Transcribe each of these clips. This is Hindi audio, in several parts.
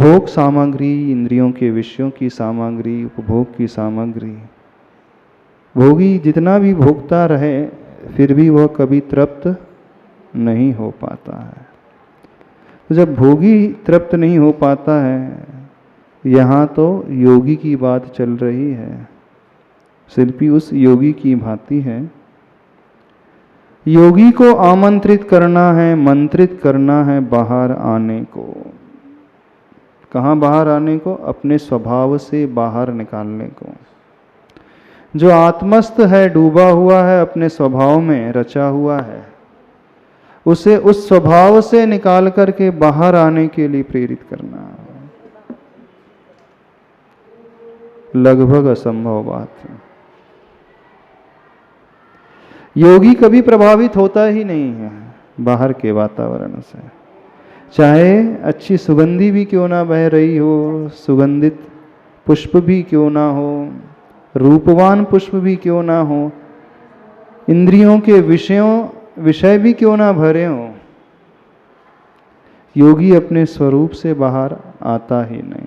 भोग सामग्री, इंद्रियों के विषयों की सामग्री, उपभोग की सामग्री, भोगी जितना भी भोगता रहे फिर भी वह कभी तृप्त नहीं हो पाता है। तो जब भोगी तृप्त नहीं हो पाता है, यहाँ तो योगी की बात चल रही है। शिल्पी उस योगी की भांति है। योगी को आमंत्रित करना है, मंत्रित करना है बाहर आने को। कहाँ बाहर आने को? अपने स्वभाव से बाहर निकालने को। जो आत्मस्थ है, डूबा हुआ है, अपने स्वभाव में रचा हुआ है, उसे उस स्वभाव से निकाल करके बाहर आने के लिए प्रेरित करना लगभग असंभव बात है। योगी कभी प्रभावित होता ही नहीं है बाहर के वातावरण से, चाहे अच्छी सुगंधी भी क्यों ना बह रही हो, सुगंधित पुष्प भी क्यों ना हो, रूपवान पुष्प भी क्यों ना हो, इंद्रियों के विषय भी क्यों ना भरे हो, योगी अपने स्वरूप से बाहर आता ही नहीं।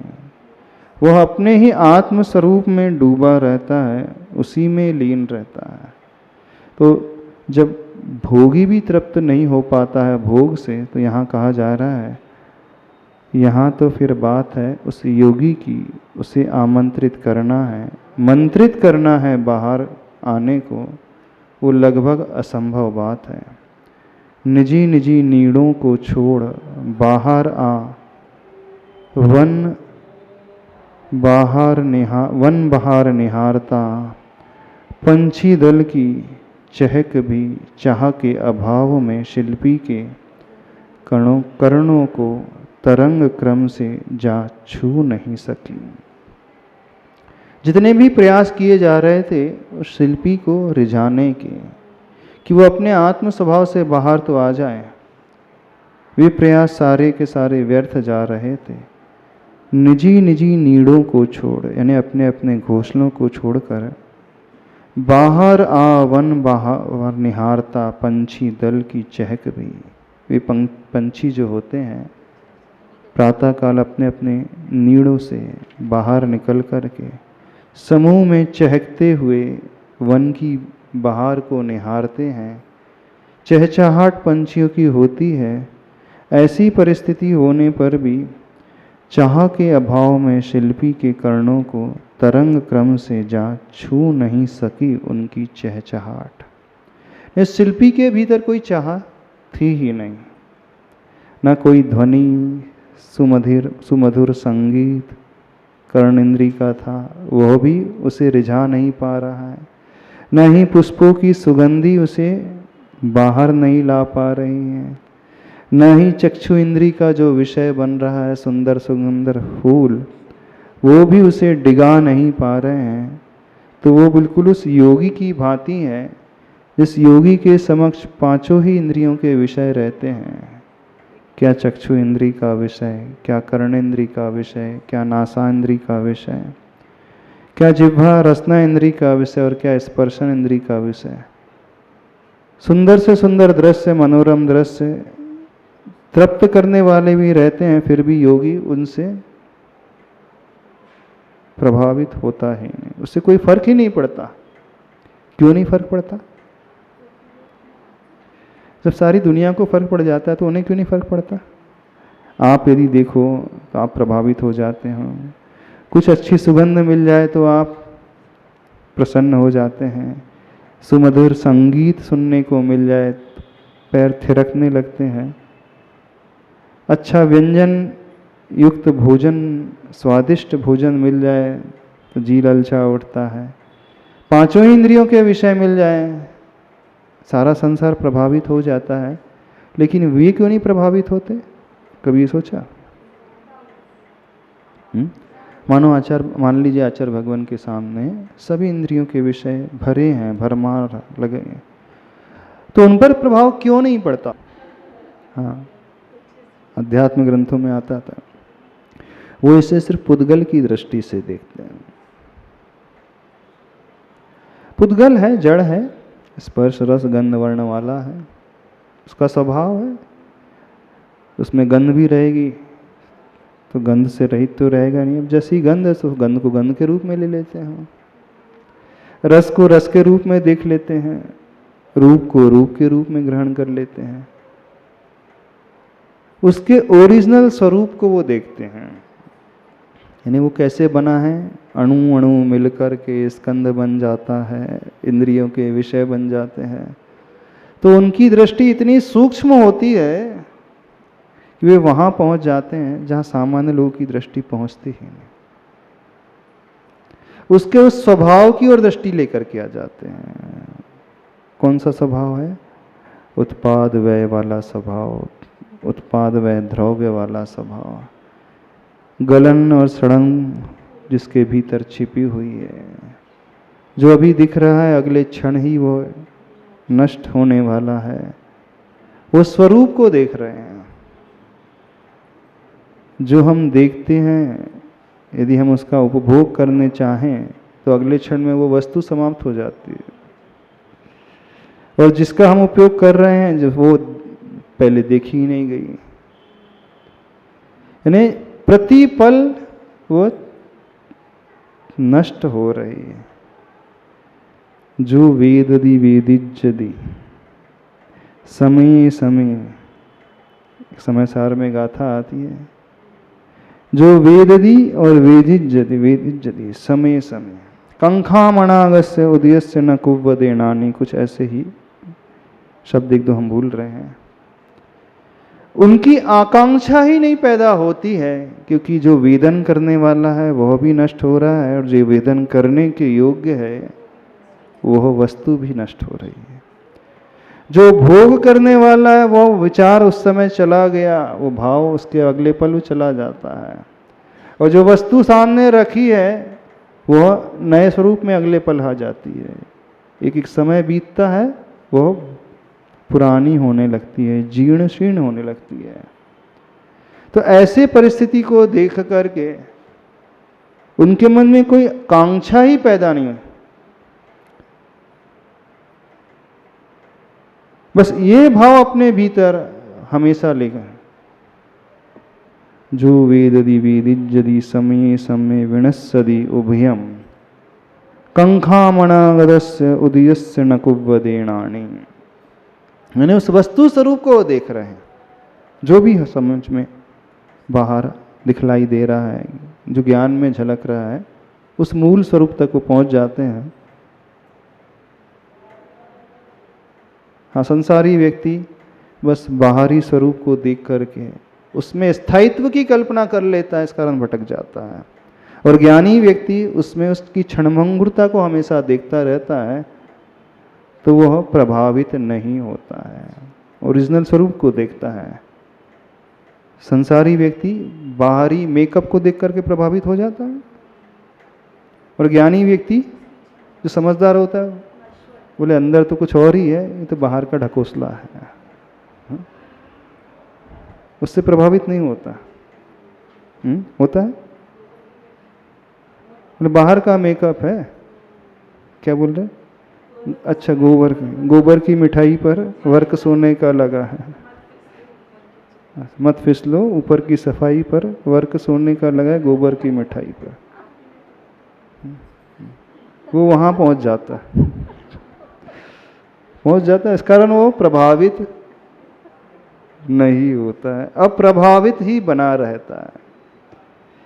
वह अपने ही आत्म स्वरूप में डूबा रहता है, उसी में लीन रहता है। तो जब भोगी भी तृप्त नहीं हो पाता है भोग से, तो यहाँ कहा जा रहा है, यहाँ तो फिर बात है उस योगी की, उसे आमंत्रित करना है, मंत्रित करना है बाहर आने को, वो लगभग असंभव बात है। निजी निजी नीड़ों को छोड़ बाहर आ, वन बहार निहारता, पंछी दल की चहक भी चाह के अभाव में शिल्पी के कर्णों को तरंग क्रम से जा छू नहीं सकी। जितने भी प्रयास किए जा रहे थे उस शिल्पी को रिझाने के, कि वो अपने आत्म स्वभाव से बाहर तो आ जाए, वे प्रयास सारे के सारे व्यर्थ जा रहे थे। निजी निजी नीड़ों को छोड़, यानी अपने अपने घोंसलों को छोड़कर बाहर आ, वन बाहर निहारता, पंछी दल की चहक भी। वे पंछी जो होते हैं प्रातःकाल अपने अपने नीड़ों से बाहर निकल कर के समूह में चहकते हुए वन की बहार को निहारते हैं। चहचहाट पंछियों की होती है। ऐसी परिस्थिति होने पर भी चाह के अभाव में शिल्पी के कर्णों को तरंग क्रम से जा छू नहीं सकी उनकी चहचहाट। इस शिल्पी के भीतर कोई चाह थी ही नहीं, न कोई ध्वनि, सुमधुर संगीत कर्णेंद्री का था, वह भी उसे रिझा नहीं पा रहा है। न ही पुष्पों की सुगंधी उसे बाहर नहीं ला पा रही है, न ही चक्षु इंद्री का जो विषय बन रहा है सुंदर सुंदर फूल, वो भी उसे डिगा नहीं पा रहे हैं। तो वो बिल्कुल उस योगी की भांति है जिस योगी के समक्ष पांचों ही इंद्रियों के विषय रहते हैं। क्या चक्षु इंद्री का विषय, क्या कर्णेंद्री का विषय, क्या नासा इंद्री का विषय, क्या जिह्वा रसना इंद्री का विषय और क्या स्पर्शन इंद्री का विषय। सुंदर से सुंदर दृश्य, मनोरम दृश्य तृप्त करने वाले भी रहते हैं, फिर भी योगी उनसे प्रभावित होता ही नहीं, उससे कोई फर्क ही नहीं पड़ता। क्यों नहीं फर्क पड़ता? जब सारी दुनिया को फर्क पड़ जाता है तो उन्हें क्यों नहीं फर्क पड़ता? आप यदि देखो तो आप प्रभावित हो जाते हो, कुछ अच्छी सुगंध मिल जाए तो आप प्रसन्न हो जाते हैं, सुमधुर संगीत सुनने को मिल जाए तो पैर थिरकने लगते हैं, अच्छा व्यंजन युक्त भोजन, स्वादिष्ट भोजन मिल जाए तो जी ललचा उठता है, पांचों ही इंद्रियों के विषय मिल जाए, सारा संसार प्रभावित हो जाता है। लेकिन वे क्यों नहीं प्रभावित होते? कभी सोचा? मान लीजिए आचार्य भगवान के सामने सभी इंद्रियों के विषय भरे हैं, भरमार लगे हैं, तो उन पर प्रभाव क्यों नहीं पड़ता? हाँ, अध्यात्म ग्रंथों में आता था, वो इसे सिर्फ पुद्गल की दृष्टि से देखते हैं। पुद्गल है, जड़ है, स्पर्श रस गंध वर्ण वाला है, उसका स्वभाव है, उसमें गंध भी रहेगी, तो गंध से रहित तो रहेगा नहीं। अब जैसी गंध है तो गंध को गंध के रूप में ले लेते हैं हम, रस को रस के रूप में देख लेते हैं, रूप को रूप के रूप में ग्रहण कर लेते हैं, उसके ओरिजिनल स्वरूप को वो देखते हैं। यानी वो कैसे बना है, अणु अणु मिलकर के स्कंद बन जाता है, इंद्रियों के विषय बन जाते हैं। तो उनकी दृष्टि इतनी सूक्ष्म होती है कि वे वहां पहुंच जाते हैं जहां सामान्य लोगों की दृष्टि पहुंचती ही नहीं। उसके उस स्वभाव की ओर दृष्टि लेकर के आ जाते हैं। कौन सा स्वभाव है? उत्पाद व्यय वाला स्वभाव, उत्पाद व्यय द्रव्य वाला स्वभाव, गलन और सड़न जिसके भीतर छिपी हुई है, जो अभी दिख रहा है अगले क्षण ही वो नष्ट होने वाला है। वो स्वरूप को देख रहे हैं। जो हम देखते हैं यदि हम उसका उपभोग करने चाहें तो अगले क्षण में वो वस्तु समाप्त हो जाती है, और जिसका हम उपयोग कर रहे हैं जो वो पहले देखी ही नहीं गई। यानी प्रति पल वो नष्ट हो रही है। जो वेददि वेदिज्यदि समय समय, समय सार में गाथा आती है, जो वेददि और वेदिज्यति वेदिज्यति समय समय, कंखामणागस्य उदयस्य न कुव्वदेनानि, कुछ ऐसे ही शब्द एक दो हम भूल रहे हैं। उनकी आकांक्षा ही नहीं पैदा होती है, क्योंकि जो वेदन करने वाला है वह भी नष्ट हो रहा है, और जो वेदन करने के योग्य है वह वस्तु भी नष्ट हो रही है। जो भोग करने वाला है वह विचार उस समय चला गया, वो भाव उसके अगले पल वो चला जाता है, और जो वस्तु सामने रखी है वह नए स्वरूप में अगले पल आ जाती है। एक एक समय बीतता है, वह पुरानी होने लगती है, जीर्ण शीर्ण होने लगती है। तो ऐसे परिस्थिति को देख करके उनके मन में कोई कांक्षा ही पैदा नहीं हुई। बस ये भाव अपने भीतर हमेशा लेकर, जो वेददि वेदिज्यदि समय समय विनश्यदि उभयम कंखामणागदस्य उदयस्य न कुव्वदेनानि। मैंने उस वस्तु स्वरूप को देख रहे हैं, जो भी समझ में बाहर दिखलाई दे रहा है, जो ज्ञान में झलक रहा है, उस मूल स्वरूप तक वो पहुंच जाते हैं। हाँ, संसारी व्यक्ति बस बाहरी स्वरूप को देख करके उसमें स्थायित्व की कल्पना कर लेता है, इस कारण भटक जाता है। और ज्ञानी व्यक्ति उसमें उसकी क्षणभंगुरता को हमेशा देखता रहता है, तो वह प्रभावित नहीं होता है, ओरिजिनल स्वरूप को देखता है। संसारी व्यक्ति बाहरी मेकअप को देख करके प्रभावित हो जाता है, और ज्ञानी व्यक्ति जो समझदार होता है बोले अंदर तो कुछ और ही है, ये तो बाहर का ढकोसला है, उससे प्रभावित नहीं होता। होता है बोले बाहर का मेकअप है, क्या बोल रहे? अच्छा, गोबर की मिठाई पर वर्क सोने का लगा है, मत फिसलो, ऊपर की सफाई पर वर्क सोने का लगा है, गोबर की मिठाई पर। वो वहां पहुंच जाता है, इस कारण वो प्रभावित नहीं होता है, अप्रभावित ही बना रहता है।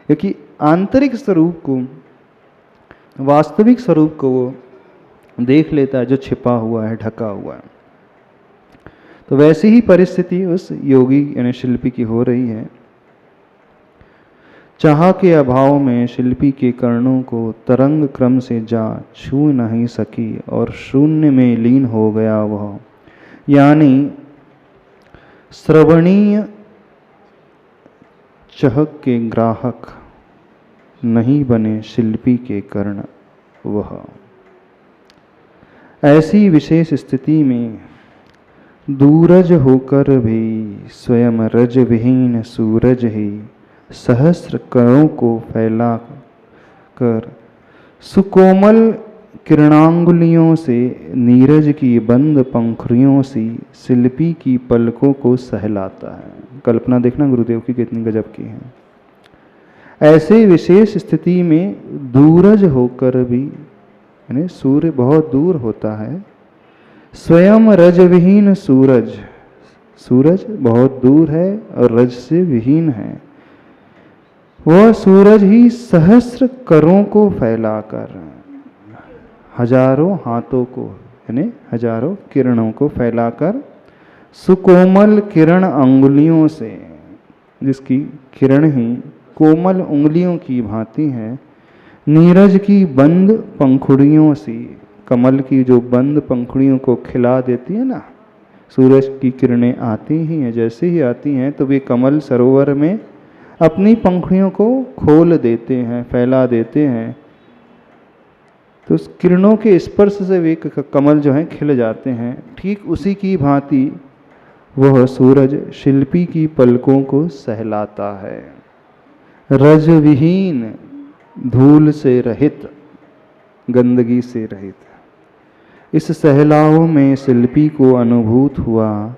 क्योंकि आंतरिक स्वरूप को, वास्तविक स्वरूप को वो देख लेता है, जो छिपा हुआ है, ढका हुआ है। तो वैसी ही परिस्थिति उस योगी यानी शिल्पी की हो रही है। चाह के अभाव में शिल्पी के कर्णों को तरंग क्रम से जा छू नहीं सकी, और शून्य में लीन हो गया वह। यानी श्रवणीय चहक के ग्राहक नहीं बने शिल्पी के कर्ण वह। ऐसी विशेष स्थिति में दूरज होकर भी स्वयं रज विहीन सूरज ही सहस्र करों को फैला कर सुकोमल किरणांगुलियों से नीरज की बंद पंखुड़ियों सी शिल्पी की पलकों को सहलाता है। कल्पना देखना गुरुदेव की कितनी गजब की है। ऐसे विशेष स्थिति में दूरज होकर भी, यानी सूर्य बहुत दूर होता है, स्वयं रजविहीन सूरज, सूरज बहुत दूर है और रज से विहीन है, वह सूरज ही सहस्र करों को फैलाकर, हजारों हाथों को यानी हजारों किरणों को फैलाकर, सुकोमल किरण अंगुलियों से, जिसकी किरण ही कोमल उंगलियों की भांति है, नीरज की बंद पंखुड़ियों सी, कमल की जो बंद पंखुड़ियों को खिला देती है ना, सूरज की किरणें आती ही हैं, जैसे ही आती हैं तो वे कमल सरोवर में अपनी पंखुड़ियों को खोल देते हैं, फैला देते हैं। तो उस किरणों के स्पर्श से वे कमल जो हैं खिल जाते हैं। ठीक उसी की भांति वह सूरज शिल्पी की पलकों को सहलाता है, रज विहीन, धूल से रहित, गंदगी से रहित। इस सहलाव में शिल्पी को अनुभूत हुआ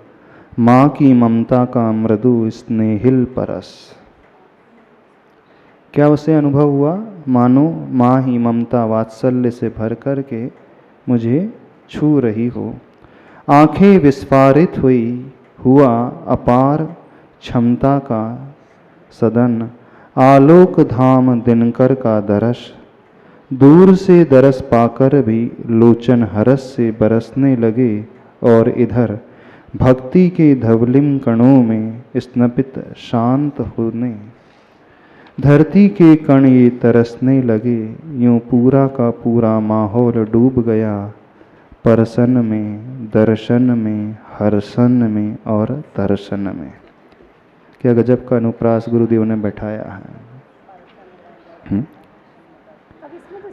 माँ की ममता का मृदु स्नेहिल परस। क्या उसे अनुभव हुआ? मानो माँ ही ममता वात्सल्य से भर कर के मुझे छू रही हो। आंखें विस्फारित हुई, हुआ अपार क्षमता का सदन, आलोक धाम दिनकर का दरस। दूर से दरस पाकर भी लोचन हरस से बरसने लगे, और इधर भक्ति के धवलिम कणों में स्नपित शांत होने धरती के कण ये तरसने लगे। यूं पूरा का पूरा माहौल डूब गया परसन में, दर्शन में, हर्षण में और दर्शन में। क्या गजब का अनुप्रास गुरुदेव ने बैठाया है।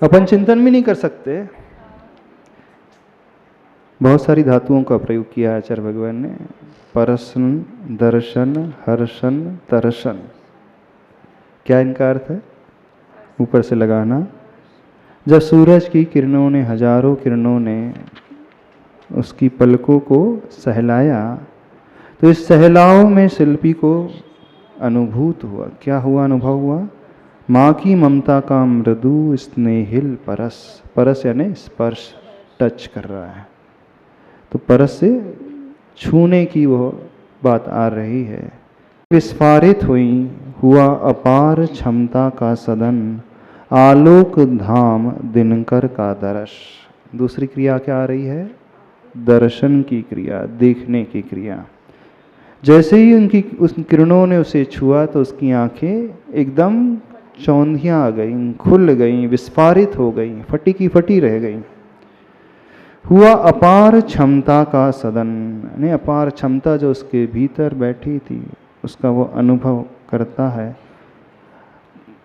अपन चिंतन भी नहीं कर सकते। बहुत सारी धातुओं का प्रयोग किया है आचार्य भगवान ने। परसन, दर्शन, हर्षण, दर्शन। क्या इनका अर्थ है? ऊपर से लगाना। जब सूरज की किरणों ने, हजारों किरणों ने उसकी पलकों को सहलाया, तो इस सहलाव में शिल्पी को अनुभूत हुआ। क्या हुआ? अनुभव हुआ माँ की ममता का मृदु स्नेहिल परस। परस यानी स्पर्श, टच कर रहा है, तो परस से छूने की वो बात आ रही है। विस्फारित हुई, हुआ अपार क्षमता का सदन, आलोक धाम दिनकर का दर्श। दूसरी क्रिया क्या आ रही है? दर्शन की क्रिया, देखने की क्रिया। जैसे ही उनकी उस किरणों ने उसे छुआ तो उसकी आंखें एकदम चौंधियां आ गईं, खुल गईं, विस्फारित हो गईं, फटी की फटी रह गईं। हुआ अपार क्षमता का सदन, यानी अपार क्षमता जो उसके भीतर बैठी थी उसका वो अनुभव करता है।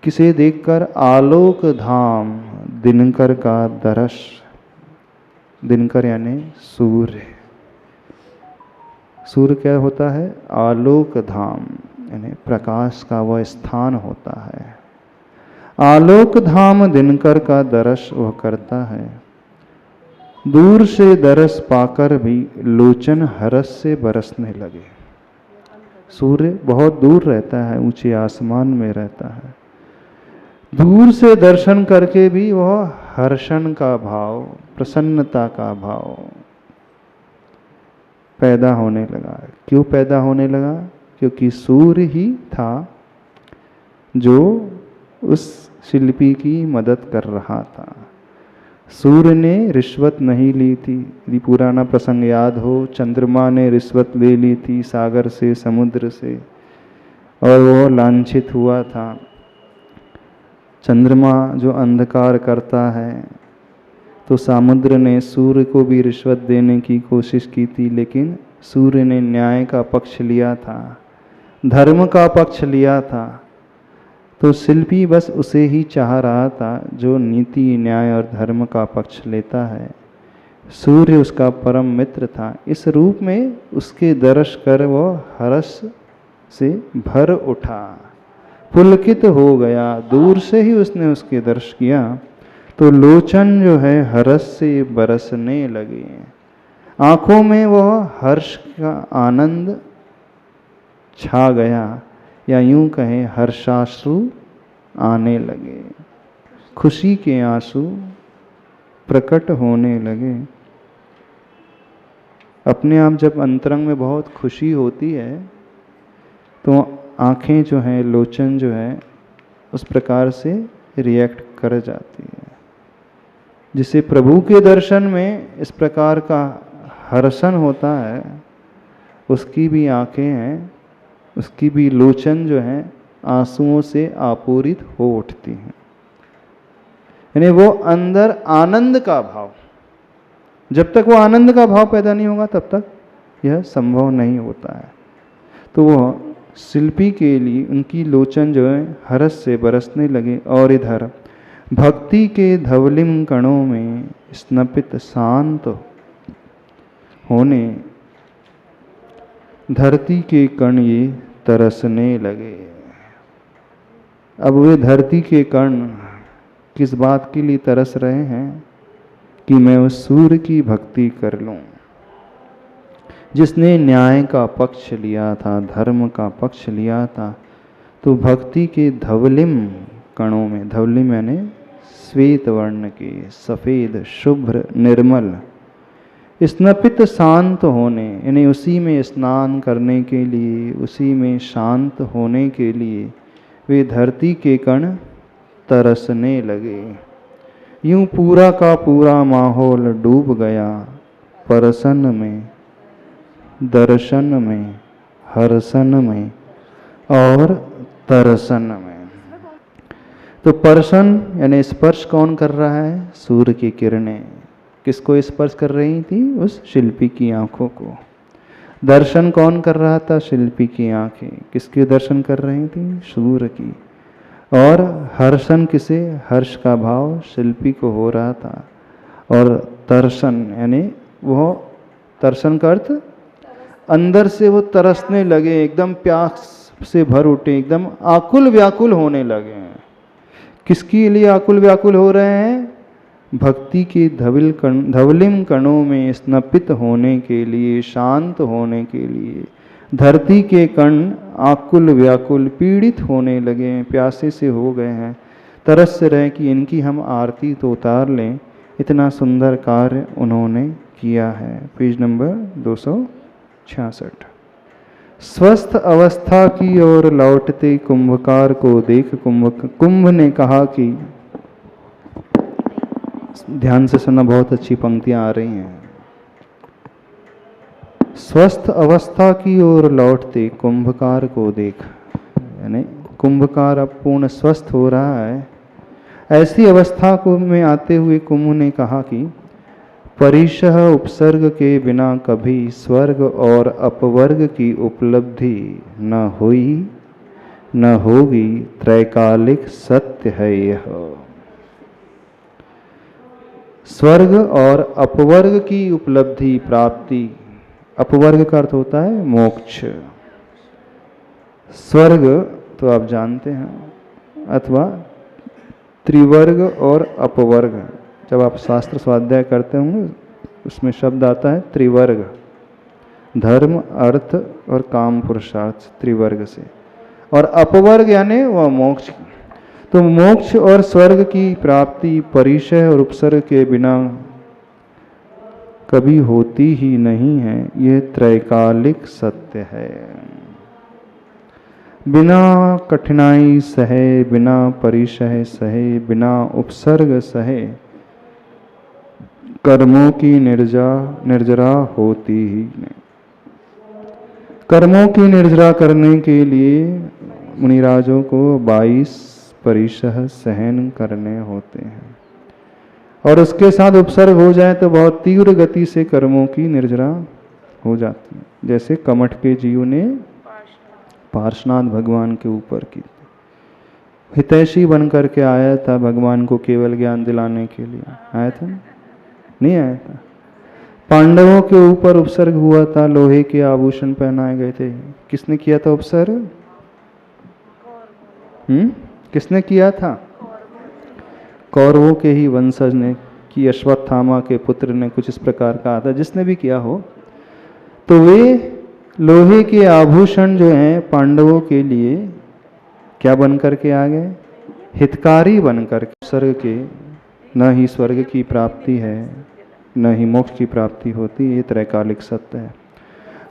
किसे देखकर? आलोक धाम दिनकर का दर्श। दिनकर यानी सूर्य। सूर्य क्या होता है? आलोक धाम यानी प्रकाश का वह स्थान होता है। आलोक धाम दिनकर का दर्श वह करता है। दूर से दरस पाकर भी लोचन हरस से बरसने लगे। सूर्य बहुत दूर रहता है, ऊंचे आसमान में रहता है। दूर से दर्शन करके भी वह हर्षण का भाव, प्रसन्नता का भाव पैदा होने लगा। क्यों पैदा होने लगा? क्योंकि सूर्य ही था जो उस शिल्पी की मदद कर रहा था। सूर्य ने रिश्वत नहीं ली थी। यदि पुराना प्रसंग याद हो, चंद्रमा ने रिश्वत ले ली थी सागर से, समुद्र से, और वो लांछित हुआ था। चंद्रमा जो अंधकार करता है, तो समुद्र ने सूर्य को भी रिश्वत देने की कोशिश की थी, लेकिन सूर्य ने न्याय का पक्ष लिया था, धर्म का पक्ष लिया था। तो शिल्पी बस उसे ही चाह रहा था जो नीति, न्याय और धर्म का पक्ष लेता है। सूर्य उसका परम मित्र था। इस रूप में उसके दर्श कर वो हर्ष से भर उठा, पुलकित हो गया। दूर से ही उसने उसके दर्श किया तो लोचन जो है हर्ष से बरसने लगे। आंखों में वह हर्ष का आनंद छा गया, या यूं कहें हर्षाश्रु आने लगे, खुशी के आंसू प्रकट होने लगे। अपने आप जब अंतरंग में बहुत खुशी होती है तो आंखें जो हैं, लोचन जो है, उस प्रकार से रिएक्ट कर जाती है। जिसे प्रभु के दर्शन में इस प्रकार का हर्षण होता है, उसकी भी आंखें हैं, उसकी भी लोचन जो है आंसुओं से आपूरित हो उठती हैं। यानी वो अंदर आनंद का भाव, जब तक वो आनंद का भाव पैदा नहीं होगा तब तक यह संभव नहीं होता है। तो वो शिल्पी के लिए उनकी लोचन जो है हर्ष से बरसने लगे। और इधर भक्ति के धवलिम कणों में स्नपित शांत होने धरती के कण ये तरसने लगे। अब वे धरती के कण किस बात के लिए तरस रहे हैं कि मैं उस सूर्य की भक्ति कर लूं, जिसने न्याय का पक्ष लिया था, धर्म का पक्ष लिया था। तो भक्ति के धवलिम कणों में, धवलिम यानी श्वेत वर्ण के, सफेद, शुभ्र, निर्मल, स्नपित शांत होने, यानी उसी में स्नान करने के लिए, उसी में शांत होने के लिए वे धरती के कण तरसने लगे। यूं पूरा का पूरा माहौल डूब गया परसन में, दर्शन में, हर्षण में और तरसन में। तो परसन यानी स्पर्श कौन कर रहा है? सूर्य की किरणें। किसको स्पर्श कर रही थी? उस शिल्पी की आंखों को। दर्शन कौन कर रहा था? शिल्पी की आंखें। किसके दर्शन कर रही थी? सूर्य की। और हर्षण किसे? हर्ष का भाव शिल्पी को हो रहा था। और तरसन यानी वो, तरसन का अर्थ अंदर से वो तरसने लगे, एकदम प्यास से भर उठे, एकदम आकुल व्याकुल होने लगे। किसके लिए आकुल व्याकुल हो रहे हैं? भक्ति के धवलिम कणों में स्नपित होने के लिए, शांत होने के लिए धरती के कण आकुल व्याकुल पीड़ित होने लगे हैं, प्यासे से हो गए हैं, तरस से रहे कि इनकी हम आरती तो उतार लें। इतना सुंदर कार्य उन्होंने किया है। Page number 266। स्वस्थ अवस्था की ओर लौटते कुंभकार को देख कुंभ ने कहा कि, ध्यान से सुनना, बहुत अच्छी पंक्तियां आ रही हैं। स्वस्थ अवस्था की ओर लौटते कुंभकार को देख, यानी कुंभकार अब पूर्ण स्वस्थ हो रहा है। ऐसी अवस्था को में आते हुए कुंभ ने कहा कि परिशः उपसर्ग के बिना कभी स्वर्ग और अपवर्ग की उपलब्धि न हुई न होगी, त्रैकालिक सत्य है यह। स्वर्ग और अपवर्ग की उपलब्धि, प्राप्ति, अपवर्ग का अर्थ होता है मोक्ष। स्वर्ग तो आप जानते हैं, अथवा त्रिवर्ग और अपवर्ग। जब आप शास्त्र स्वाध्याय करते होंगे उसमें शब्द आता है त्रिवर्ग, धर्म, अर्थ और काम पुरुषार्थ, त्रिवर्ग से। और अपवर्ग यानी वह मोक्ष। तो मोक्ष और स्वर्ग की प्राप्ति परिचय और उपसर्ग के बिना कभी होती ही नहीं है, यह त्रैकालिक सत्य है। बिना कठिनाई सहे, बिना परिचय सहे, बिना उपसर्ग सहे कर्मों की निर्जरा होती ही नहीं। कर्मों की निर्जरा करने के लिए मुनिराजों को 22 परिशह सहन करने होते हैं, और उसके साथ उपसर्ग हो जाए तो बहुत तीव्र गति से कर्मों की निर्जरा हो जाती है। जैसे कमठ के जीव ने पार्श्वनाथ भगवान के ऊपर की, हितैषी बन करके आया था भगवान को केवल ज्ञान दिलाने के लिए। आया था? नहीं आया था। पांडवों के ऊपर उपसर्ग हुआ था, लोहे के आभूषण पहनाए गए थे। किसने किया था उपसर्ग? किसने किया था? कौरवों के ही वंशज ने कि अश्वत्थामा के पुत्र ने कुछ इस प्रकार कहा था। जिसने भी किया हो, तो वे लोहे के आभूषण जो हैं पांडवों के लिए क्या बन करके आ गए? हितकारी बनकर स्वर्ग के न ही स्वर्ग की प्राप्ति है न ही मोक्ष की प्राप्ति होती, ये त्रैकालिक सत्य है।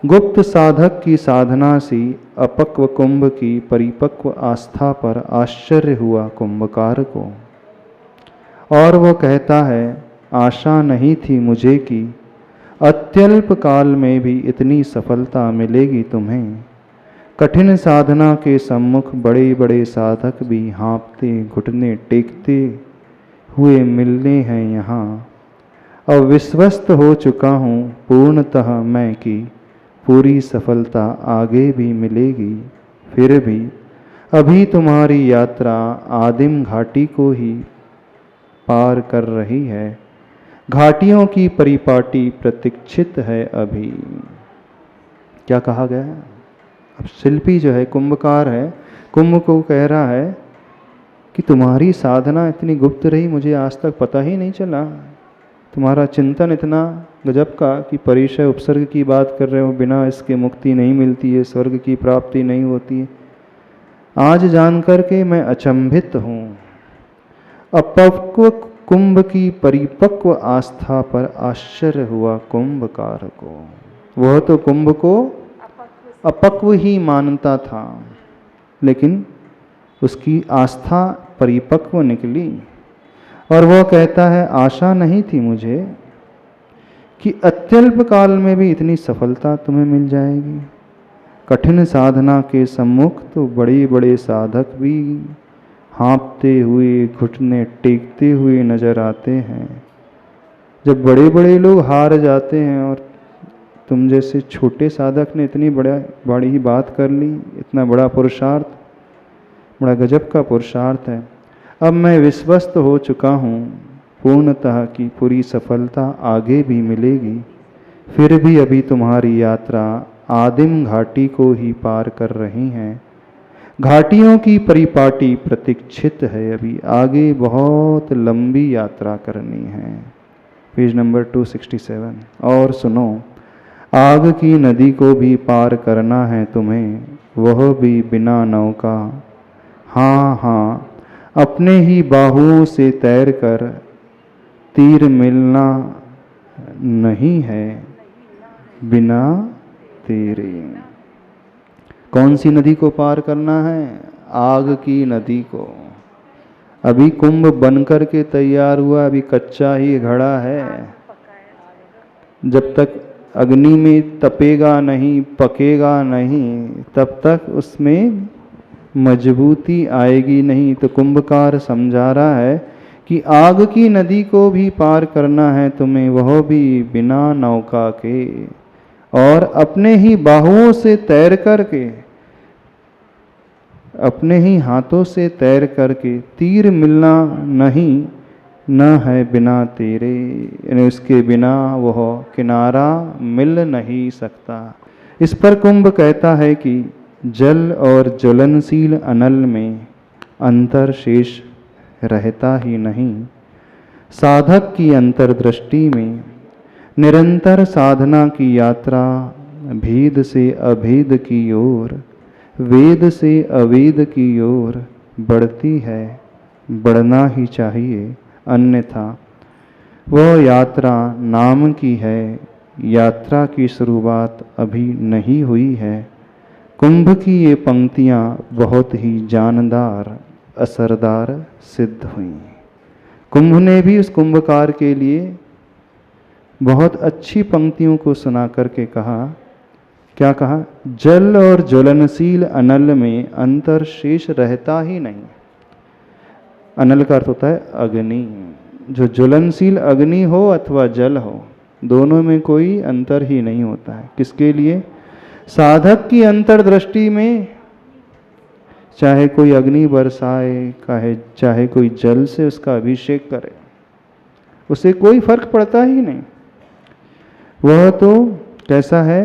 गुप्त साधक की साधना सी अपक्व कुंभ की परिपक्व आस्था पर आश्चर्य हुआ कुंभकार को, और वो कहता है आशा नहीं थी मुझे कि अत्यल्प काल में भी इतनी सफलता मिलेगी तुम्हें। कठिन साधना के सम्मुख बड़े बड़े साधक भी हाँफते घुटने टेकते हुए मिलने हैं यहाँ। अब विश्वस्त हो चुका हूँ पूर्णतः मैं कि पूरी सफलता आगे भी मिलेगी। फिर भी अभी तुम्हारी यात्रा आदिम घाटी को ही पार कर रही है। घाटियों की परिपाटी प्रतीक्षित है अभी। क्या कहा गया है? अब शिल्पी जो है, कुंभकार है, कुंभ को कह रहा है कि तुम्हारी साधना इतनी गुप्त रही, मुझे आज तक पता ही नहीं चला। तुम्हारा चिंतन इतना गजब का कि परिचय उपसर्ग की बात कर रहे हो, बिना इसके मुक्ति नहीं मिलती है, स्वर्ग की प्राप्ति नहीं होती है। आज जानकर के मैं अचंभित हूँ। अपक्व कुंभ की परिपक्व आस्था पर आश्चर्य हुआ कुंभकार को। वह तो कुंभ को अपक्व ही मानता था, लेकिन उसकी आस्था परिपक्व निकली। और वह कहता है आशा नहीं थी मुझे कि अत्यल्प काल में भी इतनी सफलता तुम्हें मिल जाएगी। कठिन साधना के सम्मुख तो बड़े बड़े साधक भी हाँफते हुए घुटने टेकते हुए नजर आते हैं। जब बड़े बड़े लोग हार जाते हैं और तुम जैसे छोटे साधक ने इतनी बड़ी बात कर ली, इतना बड़ा पुरुषार्थ, बड़ा गजब का पुरुषार्थ है। अब मैं विश्वस्त हो चुका हूँ पूर्णतः की पूरी सफलता आगे भी मिलेगी। फिर भी अभी तुम्हारी यात्रा आदिम घाटी को ही पार कर रही हैं। घाटियों की परिपाटी प्रतीक्षित है अभी, आगे बहुत लंबी यात्रा करनी है। Page number 267। और सुनो, आग की नदी को भी पार करना है तुम्हें, वह भी बिना नौका। हाँ हाँ, अपने ही बाहुओं से तैरकर तीर मिलना नहीं है बिना तेरे। कौन सी नदी को पार करना है? आग की नदी को। अभी कुंभ बनकर के तैयार हुआ, अभी कच्चा ही घड़ा है। जब तक अग्नि में तपेगा नहीं, पकेगा नहीं, तब तक उसमें मजबूती आएगी नहीं। तो कुंभकार समझा रहा है कि आग की नदी को भी पार करना है तुम्हें, वह भी बिना नौका के, और अपने ही बाहुओं से तैर करके, अपने ही हाथों से तैर करके तीर मिलना नहीं न है बिना तेरे, यानी उसके बिना वह किनारा मिल नहीं सकता। इस पर कुंभ कहता है कि जल और ज्वलनशील अनल में अंतर शेष रहता ही नहीं। साधक की अंतर्दृष्टि में निरंतर साधना की यात्रा भेद से अभेद की ओर, वेद से अवेद की ओर बढ़ती है, बढ़ना ही चाहिए, अन्यथा वह यात्रा नाम की है, यात्रा की शुरुआत अभी नहीं हुई है। कुंभ की ये पंक्तियाँ बहुत ही जानदार, असरदार सिद्ध हुई। कुंभ ने भी उस कुंभकार के लिए बहुत अच्छी पंक्तियों को सुना करके कहा, क्या कहा? जल और ज्वलनशील अनल में अंतर शेष रहता ही नहीं। अनल का अर्थ होता है अग्नि। जो ज्वलनशील अग्नि हो अथवा जल हो, दोनों में कोई अंतर ही नहीं होता है। किसके लिए? साधक की अंतर्दृष्टि में चाहे कोई अग्नि बरसाए, चाहे कोई जल से उसका अभिषेक करे, उसे कोई फर्क पड़ता ही नहीं। वह तो कैसा है?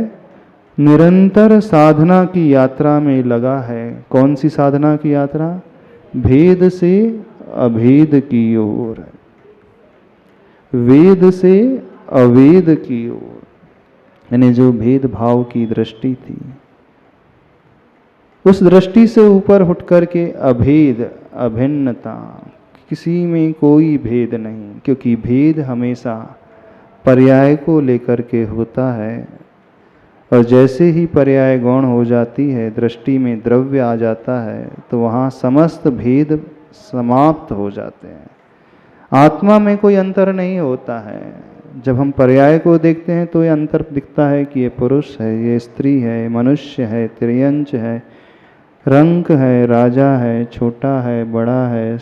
निरंतर साधना की यात्रा में लगा है। कौन सी साधना की यात्रा? भेद से अभेद की ओर, वेद से अवेद की ओर, यानी जो भेदभाव की दृष्टि थी, उस दृष्टि से ऊपर उठ करके अभेद, अभिन्नता, किसी में कोई भेद नहीं, क्योंकि भेद हमेशा पर्याय को लेकर के होता है। और जैसे ही पर्याय गौण हो जाती है, दृष्टि में द्रव्य आ जाता है, तो वहाँ समस्त भेद समाप्त हो जाते हैं। आत्मा में कोई अंतर नहीं होता है। जब हम पर्याय को देखते हैं तो ये अंतर दिखता है कि ये पुरुष है, ये स्त्री है, मनुष्य है, त्रियंच है, रंक है, राजा है, छोटा है, बड़ा है,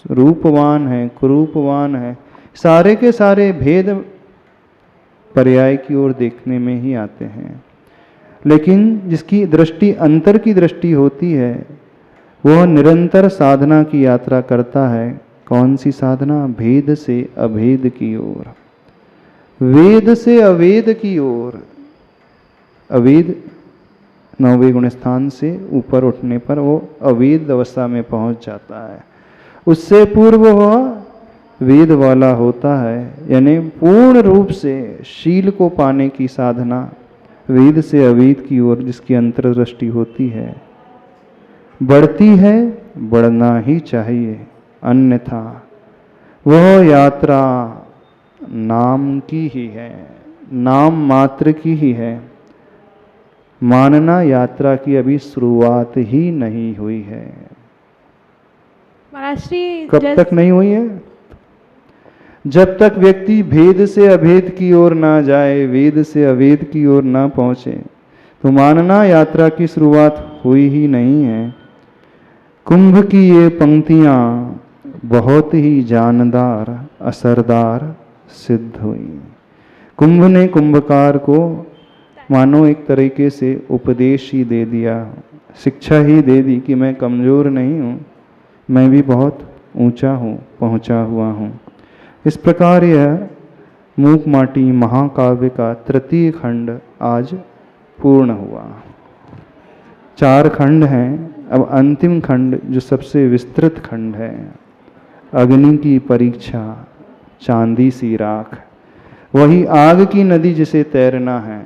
रूपवान है, कुरूपवान है, सारे के सारे भेद पर्याय की ओर देखने में ही आते हैं। लेकिन जिसकी दृष्टि अंतर की दृष्टि होती है, वह निरंतर साधना की यात्रा करता है। कौन सी साधना? भेद से अभेद की ओर, वेद से अवेद की ओर। अवेद 9वें गुण स्थान से ऊपर उठने पर वो अवेद अवस्था में पहुंच जाता है। उससे पूर्व वह वेद वाला होता है, यानी पूर्ण रूप से शील को पाने की साधना वेद से अवेद की ओर जिसकी अंतर्दृष्टि होती है, बढ़ती है, बढ़ना ही चाहिए, अन्यथा वह यात्रा नाम की ही है, नाम मात्र की ही है। मानना यात्रा की अभी शुरुआत ही नहीं हुई है। महाराज श्री कब तक नहीं हुई है? जब तक व्यक्ति भेद से अभेद की ओर ना जाए, वेद से अवेद की ओर ना पहुंचे, तो मानना यात्रा की शुरुआत हुई ही नहीं है। कुंभ की ये पंक्तियां बहुत ही जानदार, असरदार सिद्ध हुई। कुंभ ने कुंभकार को मानो एक तरीके से उपदेश ही दे दिया, शिक्षा ही दे दी कि मैं कमज़ोर नहीं हूँ, मैं भी बहुत ऊंचा हूँ, पहुँचा हुआ हूँ। इस प्रकार यह मूक माटी महाकाव्य का तृतीय खंड आज पूर्ण हुआ। 4 खंड हैं। अब अंतिम खंड जो सबसे विस्तृत खंड है, अग्नि की परीक्षा, चांदी सी राख, वही आग की नदी जिसे तैरना है।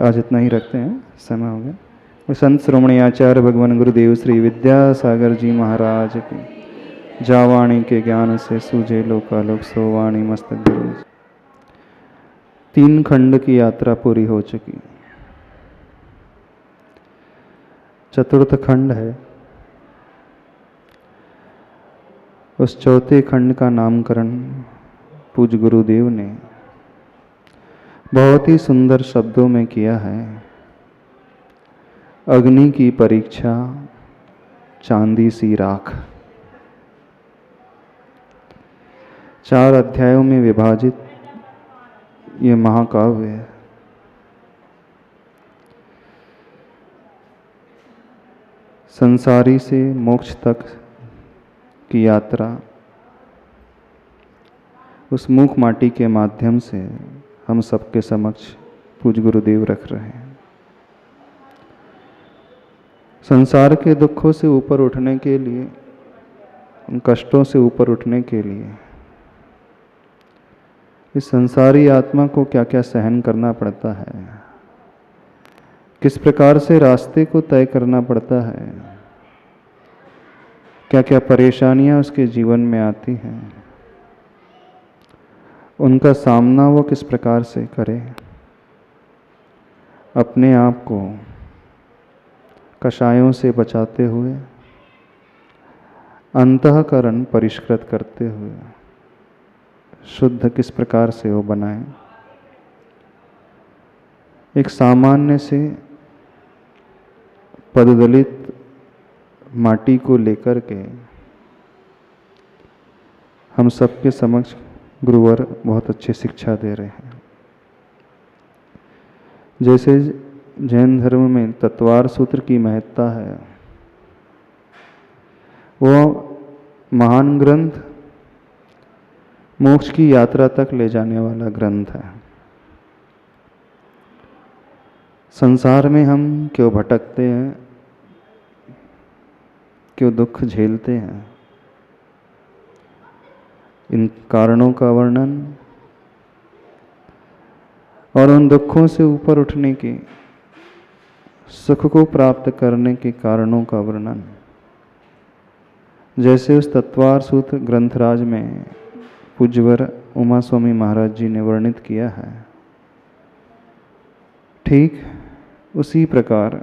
आज इतना ही रखते हैं, समय हो गया। संत श्रोमणी आचार्य भगवान गुरुदेव श्री विद्यासागर जी महाराज की जावाणी के ज्ञान से सूझे लोकालोक सोवाणी मस्तक गुरु। 3 खंड की यात्रा पूरी हो चुकी। चतुर्थ खंड है। उस चौथे खंड का नामकरण पूज्य गुरुदेव ने बहुत ही सुंदर शब्दों में किया है। अग्नि की परीक्षा, चांदी सी राख। 4 अध्यायों में विभाजित ये महाकाव्य है। संसारी से मोक्ष तक की यात्रा उस मूक माटी के माध्यम से हम सबके समक्ष पूज्य गुरुदेव रख रहे हैं। संसार के दुखों से ऊपर उठने के लिए, उन कष्टों से ऊपर उठने के लिए इस संसारी आत्मा को क्या क्या सहन करना पड़ता है, किस प्रकार से रास्ते को तय करना पड़ता है, क्या क्या परेशानियां उसके जीवन में आती हैं, उनका सामना वो किस प्रकार से करे, अपने आप को कषायों से बचाते हुए, अंतःकरण परिष्कृत करते हुए शुद्ध किस प्रकार से वो बनाए। एक सामान्य से पददलित माटी को लेकर के हम सबके समक्ष गुरुवर बहुत अच्छी शिक्षा दे रहे हैं। जैसे जैन धर्म में तत्वार सूत्र की महत्ता है, वो महान ग्रंथ मोक्ष की यात्रा तक ले जाने वाला ग्रंथ है। संसार में हम क्यों भटकते हैं, क्यों दुख झेलते हैं, इन कारणों का वर्णन और उन दुखों से ऊपर उठने के, सुख को प्राप्त करने के कारणों का वर्णन जैसे उस तत्वार सूत्र ग्रंथराज में पूज्यवर उमा स्वामी महाराज जी ने वर्णित किया है, ठीक उसी प्रकार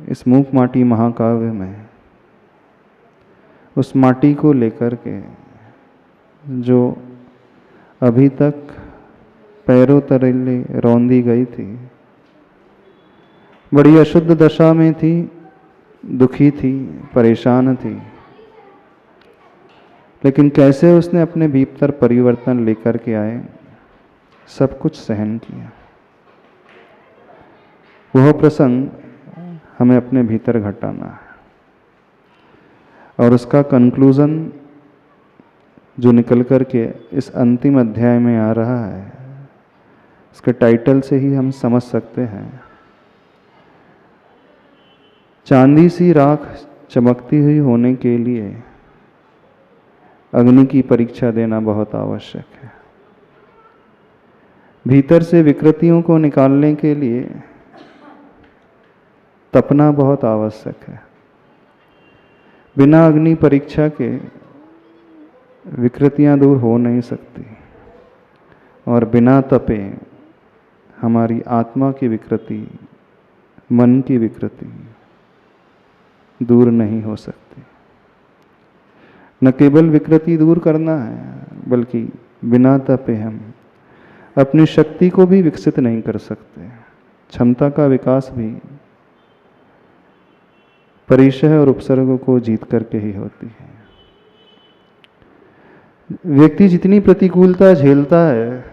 इस मूक माटी महाकाव्य में उस माटी को लेकर के जो अभी तक पैरों तले रौंदी गई थी, बड़ी अशुद्ध दशा में थी, दुखी थी, परेशान थी, लेकिन कैसे उसने अपने भीतर परिवर्तन लेकर के आए, सब कुछ सहन किया। वह प्रसंग हमें अपने भीतर घटाना है और उसका कंक्लूजन जो निकल कर के इस अंतिम अध्याय में आ रहा है, इसके टाइटल से ही हम समझ सकते हैं। चांदी सी राख चमकती हुई होने के लिए अग्नि की परीक्षा देना बहुत आवश्यक है। भीतर से विकृतियों को निकालने के लिए तपना बहुत आवश्यक है। बिना अग्नि परीक्षा के विकृतियां दूर हो नहीं सकती और बिना तपे हमारी आत्मा की विकृति, मन की विकृति दूर नहीं हो सकती। न केवल विकृति दूर करना है, बल्कि बिना तपे हम अपनी शक्ति को भी विकसित नहीं कर सकते। क्षमता का विकास भी परिशय और उपसर्गों को जीत करके ही होती है। व्यक्ति जितनी प्रतिकूलता झेलता है,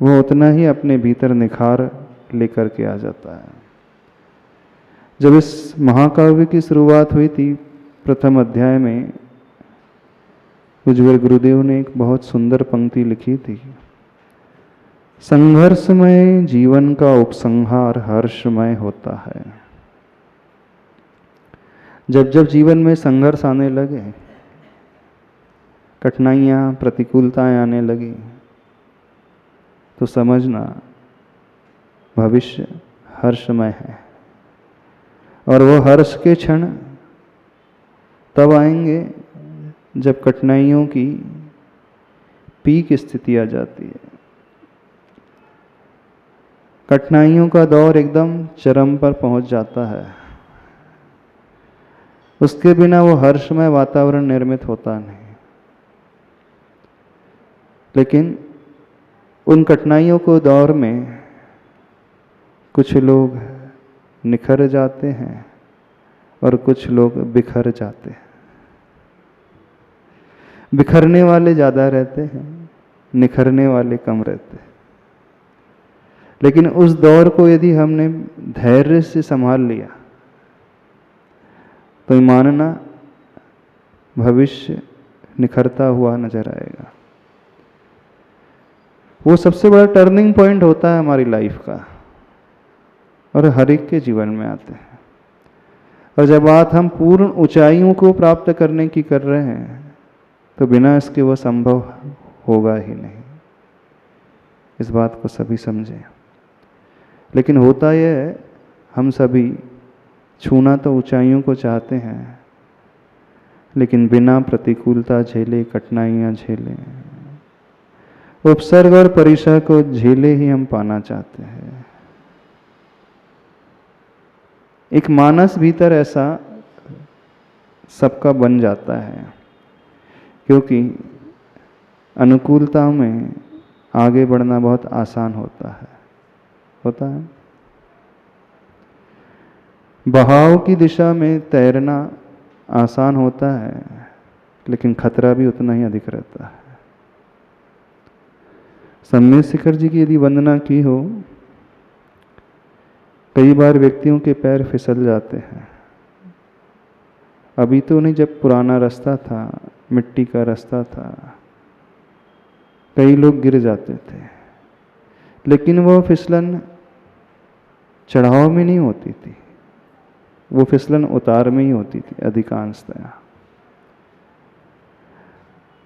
वो उतना ही अपने भीतर निखार लेकर के आ जाता है। जब इस महाकाव्य की शुरुआत हुई थी, प्रथम अध्याय में उज्ज्वल गुरुदेव ने एक बहुत सुंदर पंक्ति लिखी थी, संघर्षमय जीवन का उपसंहार हर्षमय होता है। जब जब जीवन में संघर्ष आने लगे, कठिनाइयाँ, प्रतिकूलताएं आने लगी, तो समझना भविष्य हर्षमय है। और वो हर्ष के क्षण तब आएंगे जब कठिनाइयों की पीक स्थिति आ जाती है। कठिनाइयों का दौर एकदम चरम पर पहुंच जाता है। उसके बिना वो हर्षमय वातावरण निर्मित होता नहीं। लेकिन उन कठिनाइयों को दौर में कुछ लोग निखर जाते हैं और कुछ लोग बिखर जाते हैं। बिखरने वाले ज़्यादा रहते हैं, निखरने वाले कम रहते हैं। लेकिन उस दौर को यदि हमने धैर्य से संभाल लिया तो मानना भविष्य निखरता हुआ नजर आएगा। वो सबसे बड़ा टर्निंग पॉइंट होता है हमारी लाइफ का और हर एक के जीवन में आते हैं। और जब बात हम पूर्ण ऊंचाइयों को प्राप्त करने की कर रहे हैं, तो बिना इसके वो संभव होगा ही नहीं। इस बात को सभी समझें। लेकिन होता यह है, हम सभी छूना तो ऊंचाइयों को चाहते हैं, लेकिन बिना प्रतिकूलता झेले, कठिनाइयाँ झेले, उपसर्ग और परिसर को झेले ही हम पाना चाहते हैं। एक मानस भीतर ऐसा सबका बन जाता है, क्योंकि अनुकूलता में आगे बढ़ना बहुत आसान होता है। बहाव की दिशा में तैरना आसान होता है, लेकिन खतरा भी उतना ही अधिक रहता है। सम्य शिखर जी की यदि वंदना की हो, कई बार व्यक्तियों के पैर फिसल जाते हैं। अभी तो नहीं, जब पुराना रास्ता था, मिट्टी का रास्ता था, कई लोग गिर जाते थे। लेकिन वो फिसलन चढ़ाव में नहीं होती थी, वो फिसलन उतार में ही होती थी अधिकांशतः।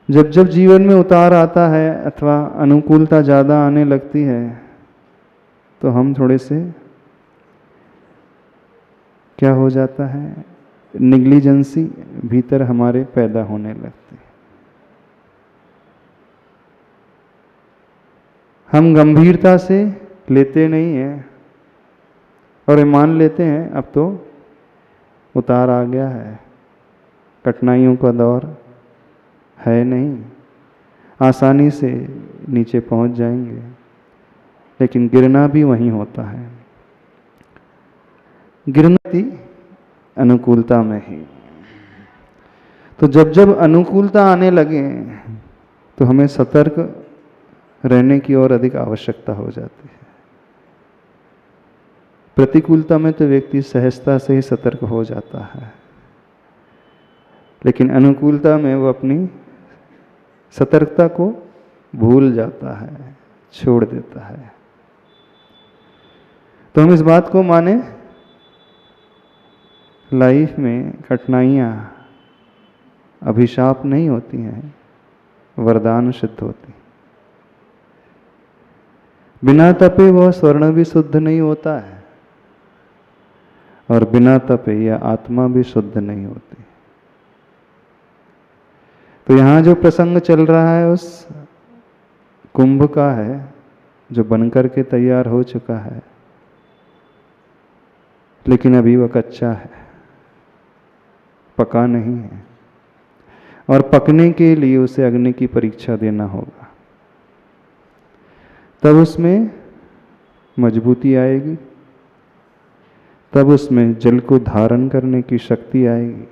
जब जब जीवन में उतार आता है अथवा अनुकूलता ज़्यादा आने लगती है, तो हम थोड़े से क्या हो जाता है, निग्लिजेंसी भीतर हमारे पैदा होने लगती है। हम गंभीरता से लेते नहीं हैं और मान लेते हैं अब तो उतार आ गया है, कठिनाइयों का दौर है नहीं, आसानी से नीचे पहुंच जाएंगे। लेकिन गिरना भी वहीं होता है, गिरना थी अनुकूलता में ही। तो जब जब अनुकूलता आने लगे तो हमें सतर्क रहने की और अधिक आवश्यकता हो जाती है। प्रतिकूलता में तो व्यक्ति सहजता से ही सतर्क हो जाता है, लेकिन अनुकूलता में वो अपनी सतर्कता को भूल जाता है, छोड़ देता है। तो हम इस बात को माने, लाइफ में कठिनाइयाँ अभिशाप नहीं होती हैं, वरदान सिद्ध होती। बिना तपे वह स्वर्ण भी शुद्ध नहीं होता है और बिना तपे यह आत्मा भी शुद्ध नहीं होती। तो यहाँ जो प्रसंग चल रहा है उस कुंभ का है जो बनकर के तैयार हो चुका है, लेकिन अभी वह कच्चा है, पका नहीं है, और पकने के लिए उसे अग्नि की परीक्षा देना होगा, तब उसमें मजबूती आएगी, तब उसमें जल को धारण करने की शक्ति आएगी,